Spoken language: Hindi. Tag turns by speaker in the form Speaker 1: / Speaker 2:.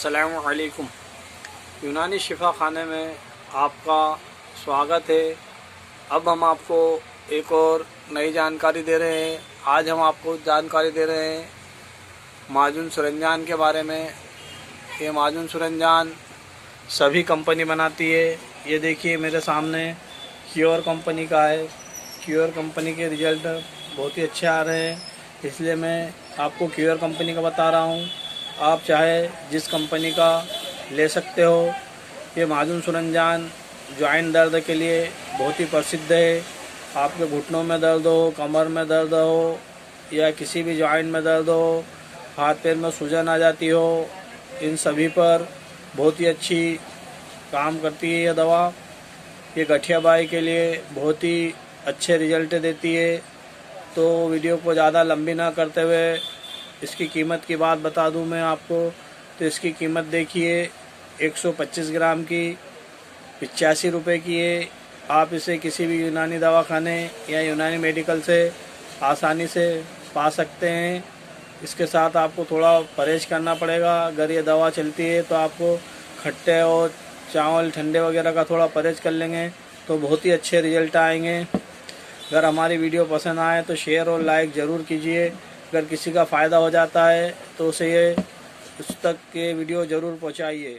Speaker 1: अस्सलामुअलैकुम। यूनानी शिफा खाने में आपका स्वागत है। अब हम आपको एक और नई जानकारी दे रहे हैं। आज हम आपको जानकारी दे रहे हैं माजून सरंजान के बारे में। ये माजून सरंजान सभी कंपनी बनाती है। ये देखिए मेरे सामने क्योर कंपनी का है। क्योर कंपनी के रिज़ल्ट बहुत ही अच्छे आ रहे हैं, इसलिए मैं आपको क्योर कंपनी का बता रहा हूँ। आप चाहे जिस कंपनी का ले सकते हो। ये माजून सरंजान जॉइंट दर्द के लिए बहुत ही प्रसिद्ध है। आपके घुटनों में दर्द हो, कमर में दर्द हो या किसी भी जॉइंट में दर्द हो, हाथ पैर में सूजन आ जाती हो, इन सभी पर बहुत ही अच्छी काम करती है यह दवा। ये गठियाबाई के लिए बहुत ही अच्छे रिजल्ट देती है। तो वीडियो को ज़्यादा लंबी ना करते हुए इसकी कीमत की बात बता दूं मैं आपको। तो इसकी कीमत देखिए 125 ग्राम की 85 रुपये की है। आप इसे किसी भी यूनानी दवाखाने या यूनानी मेडिकल से आसानी से पा सकते हैं। इसके साथ आपको थोड़ा परहेज करना पड़ेगा। अगर ये दवा चलती है तो आपको खट्टे और चावल ठंडे वगैरह का थोड़ा परहेज कर लेंगे तो बहुत ही अच्छे रिजल्ट आएंगे। अगर हमारी वीडियो पसंद आए तो शेयर और लाइक ज़रूर कीजिए। अगर किसी का फ़ायदा हो जाता है तो उसे उस तक के वीडियो ज़रूर पहुंचाइए।